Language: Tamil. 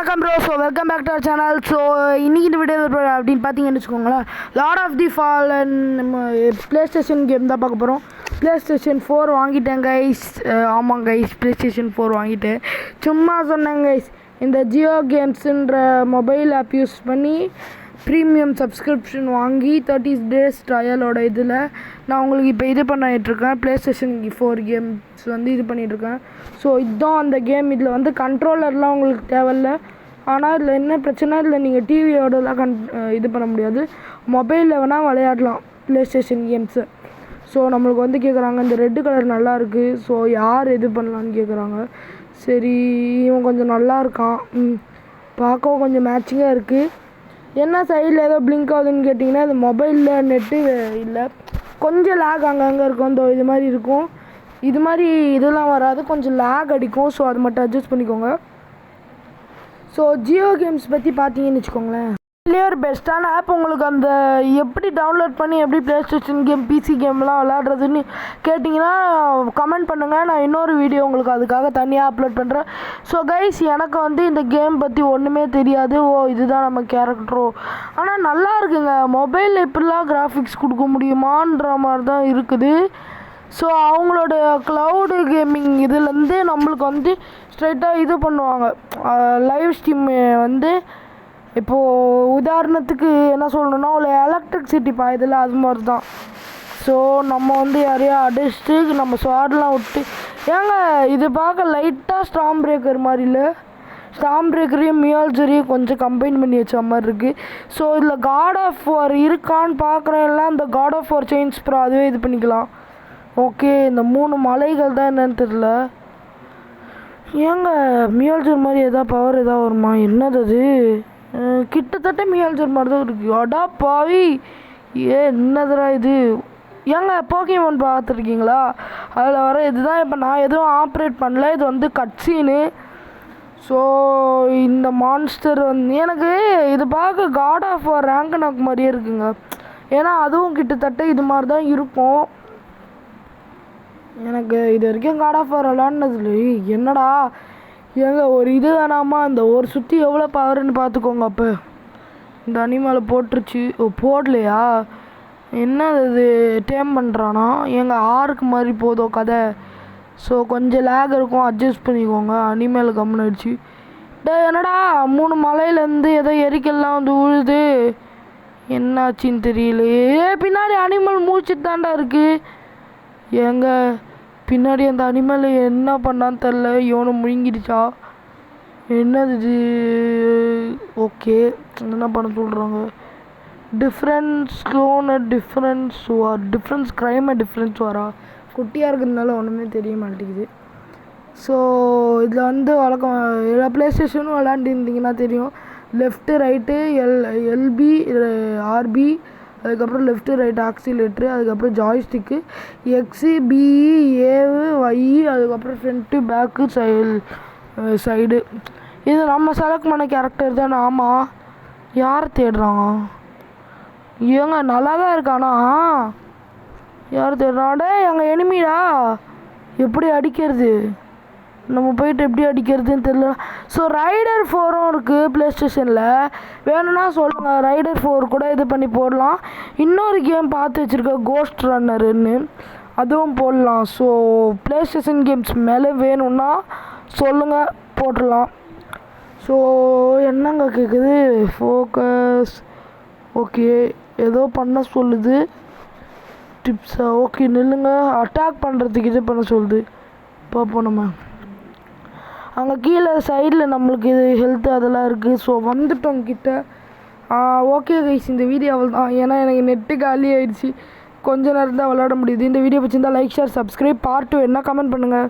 வணக்கம் bro. So welcome back to our channel. So இன்றைக்கி இந்த வீடியோ அப்படின்னு பார்த்தீங்கன்னு வச்சுக்கோங்களேன், லார்ட் ஆஃப் தி ஃபாலன் நம்ம ப்ளே ஸ்டேஷன் கேம் தான் பார்க்க போகிறோம். ப்ளே ஸ்டேஷன் 4 வாங்கிட்டேன் கைஸ். ஆமாம் கைஸ், ப்ளே ஸ்டேஷன் 4 வாங்கிட்டேன். சும்மா சொன்னேன் கைஸ், இந்த ஜியோ கேம்ஸுன்ற மொபைல் ஆப் யூஸ் பண்ணி ப்ரீமியம் சப்ஸ்கிரிப்ஷன் வாங்கி 30 days ட்ரையலோட இதில் நான் உங்களுக்கு இப்போ இது பண்ணிகிட்ருக்கேன். ப்ளே ஸ்டேஷன் 4 கேம்ஸ் வந்து இது பண்ணிகிட்ருக்கேன். ஸோ இதுதான் அந்த கேம். இதில் வந்து கண்ட்ரோலர்லாம் உங்களுக்கு தேவையில்ல. ஆனால் இதில் என்ன பிரச்சனை, இதில் நீங்கள் டிவியோடலாம் இது பண்ண முடியாது. மொபைலில் வேணால் விளையாடலாம் ப்ளே ஸ்டேஷன் கேம்ஸு. ஸோ நம்மளுக்கு வந்து கேட்குறாங்க, இந்த ரெட்டு கலர் நல்லாயிருக்கு, ஸோ யார் இது பண்ணலான்னு கேட்குறாங்க. சரி, இவன் கொஞ்சம் நல்லா இருக்கான், பார்க்கவும் கொஞ்சம் மேட்சிங்காக இருக்குது. என்ன சைடில் ஏதோ பிளிங்க் ஆகுதுன்னு கேட்டிங்கன்னா, இது மொபைலில் நெட்டு இல்லை, கொஞ்சம் லேக் அங்கங்கே இருக்கும். இந்த இது மாதிரி இருக்கும், இது மாதிரி இதெல்லாம் வராது, கொஞ்சம் லேக் அடிக்கும். ஸோ அது மட்டும் அட்ஜஸ்ட் பண்ணிக்கோங்க. ஸோ ஜியோ கேம்ஸ் பற்றி பார்த்தீங்கன்னு வச்சுக்கோங்களேன், இதுலேயே ஒரு பெஸ்ட்டான ஆப். உங்களுக்கு அந்த எப்படி டவுன்லோட் பண்ணி எப்படி ப்ளே ஸ்டேஷன் கேம் பிசி கேம்லாம் விளையாடுறதுன்னு கேட்டிங்கன்னா கமெண்ட் பண்ணுங்கள். நான் இன்னொரு வீடியோ உங்களுக்கு அதுக்காக தனியாக அப்லோட் பண்ணுறேன். ஸோ கைஸ், எனக்கு வந்து இந்த கேம் பற்றி ஒன்றுமே தெரியாது. இதுதான் நம்ம கேரக்டரோ, ஆனால் நல்லா இருக்குங்க. மொபைலில் இப்படிலாம் கிராஃபிக்ஸ் கொடுக்க முடியுமான்ற மாதிரி தான் இருக்குது. ஸோ அவங்களோட க்ளவுடு கேமிங் இதுலேருந்து நம்மளுக்கு வந்து ஸ்ட்ரைட்டாக இது பண்ணுவாங்க, லைவ் ஸ்ட்ரீம் வந்து. இப்போது உதாரணத்துக்கு என்ன சொல்லணுன்னா, ஒரு எலக்ட்ரிசிட்டிப்பா இதில் அது மாதிரி தான். ஸோ நம்ம வந்து யாரையா அடிச்சுட்டு நம்ம ஸ்வாட்லாம் விட்டு, ஏங்க இது பார்க்க லைட்டாக ஸ்டாம் பிரேக்கர் மாதிரி இல்லை, ஸ்டாம் பிரேக்கரையும் மியால்ஜரையும் கொஞ்சம் கம்பைன் பண்ணி வச்ச மாதிரி இருக்குது. ஸோ இதில் காட் ஆஃப் வார் இருக்கான்னு பார்க்குறேன். எல்லாம் இந்த God of War chains bro அதுவே இது பண்ணிக்கலாம். ஓகே, இந்த 3 மலைகள் தான் என்னன்னு தெரில. ஏங்க மியால்ஜர் மாதிரி எதாவது பவர் எதாவது வருமா? என்னது அது? கிட்டத்தட்ட மியால்ஜர் மாதிரி தான் இருக்குது. அடா பாவி, என்னதுடா இது? ஏங்க போக்கிமான் பார்த்துருக்கீங்களா? அதில் வர இதுதான். இப்போ நான் எதுவும் ஆப்ரேட் பண்ணல, இது வந்து கட்சீனு. ஸோ இந்த மான்ஸ்டர் வந்து எனக்கு இது பார்க்க God of War Ragnarok மாதிரியே இருக்குங்க. ஏன்னா அதுவும் கிட்டத்தட்ட இது மாதிரி தான் இருக்கும். எனக்கு இது வரைக்கும் காட் ஆஃப் வார் விளாட்னதுல என்னடா ஏங்க ஒரு இது வேணாமா? இந்த ஒரு சுற்றி எவ்வளோ பவர்னு பார்த்துக்கோங்க. அப்போ இந்த அனிமலை போட்டுருச்சு. போடலையா? என்ன இது டேம் பண்ணுறானா? எங்க ஆறுக்கு மாதிரி போதும் கதை. ஸோ கொஞ்சம் லேக் இருக்கும், அட்ஜஸ்ட் பண்ணிக்கோங்க. அனிமேல் கம்முன்னு ஆயிடுச்சு. என்னடா 3 மலையிலேருந்து ஏதோ எரிக்கல்லாம் வந்து விழுது, என்னாச்சின்னு தெரியலையே. பின்னாடி அனிமல் மூச்சுட்டு தாண்டா இருக்குது. ஏங்க பின்னாடி அந்த அனிமல் என்ன பண்ணான்னு தெரில, இவனை முழுங்கிடுச்சா என்னது இது? ஓகே, என்ன பண்ண சொல்கிறாங்க? டிஃப்ரென்ஸ் க்ளோன் டிஃப்ரென்ஸ் வார், டிஃப்ரென்ஸ் க்ரைம் டிஃப்ரென்ஸ் வாரா? குட்டியாக இருக்கிறதுனால ஒன்றுமே தெரிய மாட்டேங்குது. ஸோ இதில் வந்து வழக்கம் எல்லா ப்ளே ஸ்டேஷனும் விளாண்டுருந்தீங்கன்னா தெரியும். லெஃப்ட்டு ரைட்டு எல்பி ஆர்பி, அதுக்கப்புறம் லெஃப்ட்டு ரைட் ஆக்சிலேட்ரு, அதுக்கப்புறம் ஜாய்ஸ்டிக்கு, எக்ஸு பிஇ ஏவு ஒய், அதுக்கப்புறம் ஃப்ரண்ட்டு பேக்கு சைடு. இது நம்ம செலக்ட் பண்ண கேரக்டர் தானே? ஆமாம். யார் தேடுறாங்க? ஏங்க நல்லா தான் இருக்கானா? யார் தேடுறாடே? எங்கள் எனிமிடா. எப்படி அடிக்கிறது? நம்ம போயிட்டு எப்படி அடிக்கிறதுன்னு தெரியல. ஸோ ரைடர் 4 இருக்குது ப்ளே ஸ்டேஷனில். வேணும்னா சொல்லுங்கள், ரைடர் 4 கூட இது பண்ணி போடலாம். இன்னொரு கேம் பார்த்து வச்சுருக்கேன், கோஸ்ட் ரன்னருன்னு, அதுவும் போடலாம். ஸோ ப்ளே ஸ்டேஷன் கேம்ஸ் மேலே வேணும்னா சொல்லுங்கள், போட்டுடலாம். ஸோ என்னங்க கேட்குது? ஃபோக்கஸ். ஓகே, ஏதோ பண்ண சொல்லுது. டிப்ஸா? ஓகே நில்லுங்க. அட்டாக் பண்ணுறதுக்கு இது பண்ண சொல்லுது. பார்ப்போம். நம்ம அங்கே கீழே சைடில் நம்மளுக்கு இது ஹெல்த்து அதெல்லாம் இருக்குது. ஸோ வந்துட்டோம் கிட்ட. ஓகே கைஸ், இந்த வீடியோ அவள் தான். ஏன்னா எனக்கு நெட்டு காலி ஆகிடுச்சு, கொஞ்ச நேரம் தான் விளாட முடியுது. இந்த வீடியோ பிடிச்சிருந்தா லைக், ஷேர், சப்ஸ்கிரைப். பார்ட் 2 என்ன கமெண்ட் பண்ணுங்கள்.